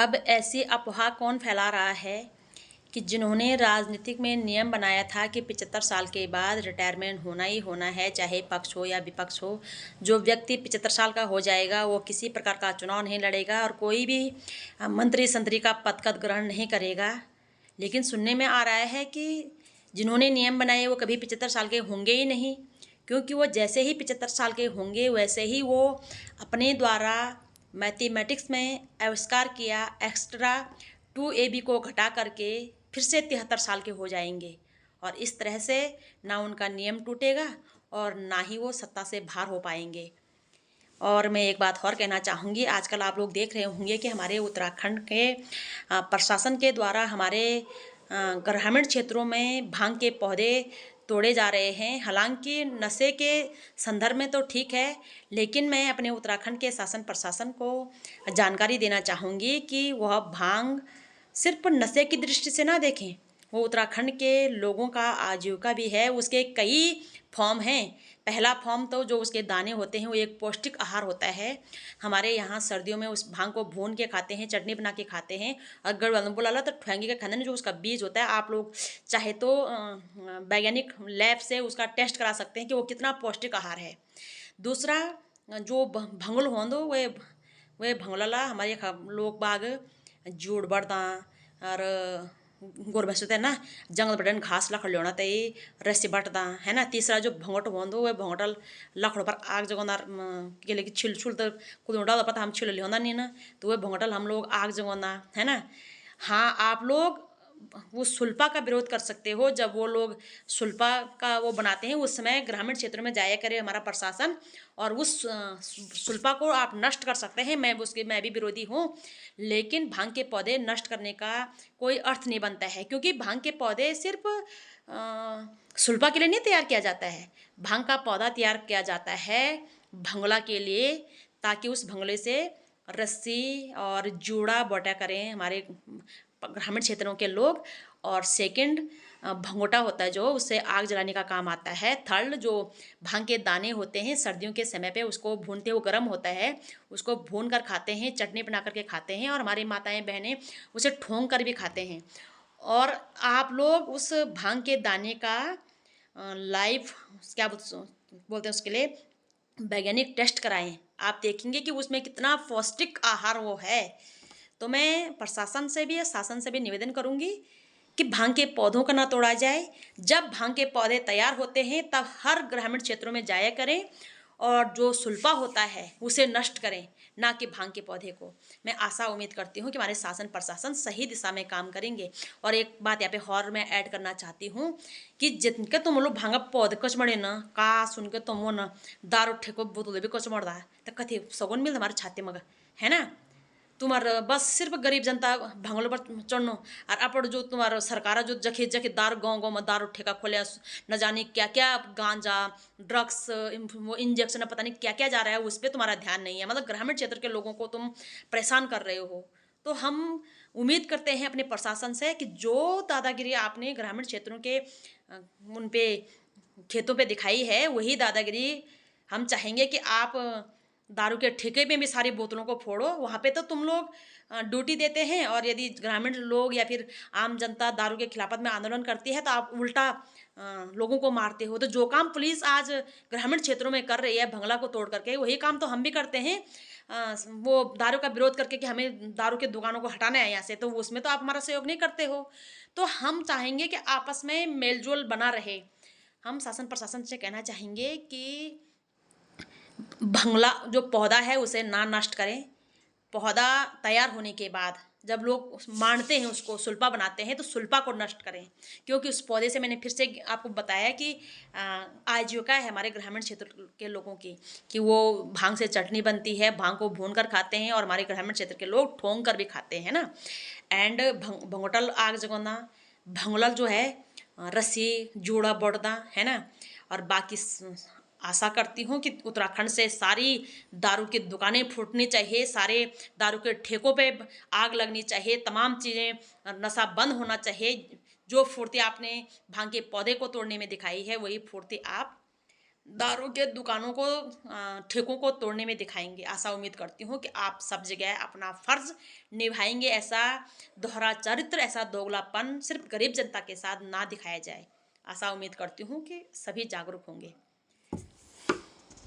अब ऐसी अफवाह कौन फैला रहा है कि जिन्होंने राजनीतिक में नियम बनाया था कि 75 साल के बाद रिटायरमेंट होना ही होना है, चाहे पक्ष हो या विपक्ष हो। जो व्यक्ति 75 साल का हो जाएगा वो किसी प्रकार का चुनाव नहीं लड़ेगा और कोई भी मंत्री संतरी का पद का ग्रहण नहीं करेगा। लेकिन सुनने में आ रहा है कि जिन्होंने नियम बनाए वो कभी 75 साल के होंगे ही नहीं, क्योंकि वो जैसे ही 75 साल के होंगे वैसे ही वो अपने द्वारा मैथमेटिक्स में आविष्कार किया एक्स्ट्रा 2ab को घटा करके फिर से 73 साल के हो जाएंगे। और इस तरह से ना उनका नियम टूटेगा और ना ही वो सत्ता से बाहर हो पाएंगे। और मैं एक बात और कहना चाहूँगी, आजकल आप लोग देख रहे होंगे कि हमारे उत्तराखंड के प्रशासन के द्वारा हमारे ग्रामीण क्षेत्रों में भांग के पौधे तोड़े जा रहे हैं। हालांकि नशे के संदर्भ में तो ठीक है, लेकिन मैं अपने उत्तराखंड के शासन प्रशासन को जानकारी देना चाहूँगी कि वह भांग सिर्फ नशे की दृष्टि से ना देखें। वो उत्तराखंड के लोगों का आजीविका भी है। उसके कई फॉर्म हैं। पहला फॉर्म तो जो उसके दाने होते हैं वो एक पौष्टिक आहार होता है। हमारे यहाँ सर्दियों में उस भांग को भून के खाते हैं, चटनी बना के खाते हैं। अगर बोला तो ठेंगे के खाने में जो उसका बीज होता है, आप लोग चाहे तो वैज्ञानिक लैब से उसका टेस्ट करा सकते हैं कि वो कितना पौष्टिक आहार है। दूसरा जो भंगुल होंदो वे भंगुलला हमारे लोग बाग जुड़ बढ़दा और गोर भैंस होता है ना, जंगल बटन घास लखड़ लेना तई रस्सी बटदा है ना। तीसरा जो भंगट होंदो वे भंगटल लखड़ पर आग जगोनार के लिए छिल छुल तो कुछ डाल पता हम छिल लिया नहीं ना, तो वे भंगटल हम लोग आग जगोना है ना। हाँ, आप लोग वो सुल्पा का विरोध कर सकते हो। जब वो लोग सुल्पा का वो बनाते हैं उस समय ग्रामीण क्षेत्रों में जाया करे हमारा प्रशासन और उस सुल्पा को आप नष्ट कर सकते हैं। मैं भी विरोधी हूँ, लेकिन भांग के पौधे नष्ट करने का कोई अर्थ नहीं बनता है, क्योंकि भांग के पौधे सिर्फ सुल्पा के लिए नहीं तैयार किया जाता है। भांग का पौधा तैयार किया जाता है भंगला के लिए, ताकि उस भंगले से रस्सी और जूड़ा बोटा करें हमारे ग्रामीण क्षेत्रों के लोग। और सेकंड भंगोटा होता है जो उससे आग जलाने का काम आता है। थर्ड जो भांग के दाने होते हैं सर्दियों के समय पे उसको भूनते, वो गर्म होता है, उसको भून कर खाते हैं, चटनी बना करके खाते हैं और हमारी माताएं बहनें उसे ठोंग कर भी खाते हैं। और आप लोग उस भांग के दाने का लाइव क्या बोलते हैं उसके लिए वैज्ञानिक टेस्ट कराएं। आप देखेंगे कि उसमें कितना पौष्टिक आहार वो है। तो मैं प्रशासन से भी शासन से भी निवेदन करूंगी कि भांग के पौधों का ना तोड़ा जाए। जब भांग के पौधे तैयार होते हैं तब हर ग्रामीण क्षेत्रों में जाया करें और जो सुल्फा होता है उसे नष्ट करें, ना कि भांग के पौधे को। मैं आशा उम्मीद करती हूँ कि हमारे शासन प्रशासन सही दिशा में काम करेंगे। और एक बात यहाँ पे और मैं ऐड करना चाहती हूँ कि जिनके तुम लोग भांगा पौधे कचमड़े न का सुन के तुम वो न दारू ठेको बोतल भी कचमड़दा तो कथे सगुन मिल हमारे छाते मगा है ना। तुम्हारा बस सिर्फ गरीब जनता भांगलो पर चढ़नो और अपन जो तुम्हारा सरकार जो जखे जखे दारू गाँव गाँव में दारू ठेका खोले, न जाने क्या क्या गांजा ड्रग्स वो इंजेक्शन पता नहीं क्या क्या जा रहा है, उस पर तुम्हारा ध्यान नहीं है। मतलब ग्रामीण क्षेत्र के लोगों को तुम परेशान कर रहे हो। तो हम उम्मीद करते हैं अपने प्रशासन से कि जो दादागिरी आपने ग्रामीण क्षेत्रों के उन पे खेतों पे दिखाई है वही दादागिरी हम चाहेंगे कि आप दारू के ठेके में भी सारी बोतलों को फोड़ो। वहाँ पे तो तुम लोग ड्यूटी देते हैं और यदि ग्रामीण लोग या फिर आम जनता दारू के खिलाफत में आंदोलन करती है तो आप उल्टा लोगों को मारते हो। तो जो काम पुलिस आज ग्रामीण क्षेत्रों में कर रही है भंगला को तोड़ करके, वही काम तो हम भी करते हैं। वो दारू का विरोध करके कि हमें दारू के दुकानों को हटाना है यहाँ से, तो उसमें तो आप हमारा सहयोग नहीं करते हो। तो हम चाहेंगे कि आपस में मेलजोल बना रहे। हम शासन प्रशासन से कहना चाहेंगे कि भंगला जो पौधा है उसे ना नष्ट करें। पौधा तैयार होने के बाद जब लोग मानते हैं उसको सुल्पा बनाते हैं तो सुल्पा को नष्ट करें, क्योंकि उस पौधे से मैंने फिर से आपको बताया कि आजीविका है हमारे ग्रामीण क्षेत्र के लोगों की, कि वो भांग से चटनी बनती है, भांग को भून कर खाते हैं और हमारे ग्रामीण क्षेत्र के लोग ठोंग कर भी खाते हैं ना। एंड भंगोटल आग जगोना भंगलल जो है रस्सी जूड़ा बड़दा है ना। और बाकी आशा करती हूँ कि उत्तराखंड से सारी दारू की दुकानें फूटनी चाहिए, सारे दारू के ठेकों पे आग लगनी चाहिए, तमाम चीज़ें नशा बंद होना चाहिए। जो फुर्ती आपने भांग के पौधे को तोड़ने में दिखाई है वही फुर्ती आप दारू के दुकानों को ठेकों को तोड़ने में दिखाएंगे। आशा उम्मीद करती हूँ कि आप सब जगह अपना फर्ज निभाएंगे। ऐसा दोहरा चरित्र, ऐसा दोगलापन सिर्फ गरीब जनता के साथ ना दिखाया जाए। आशा उम्मीद करती हूँ कि सभी जागरूक होंगे।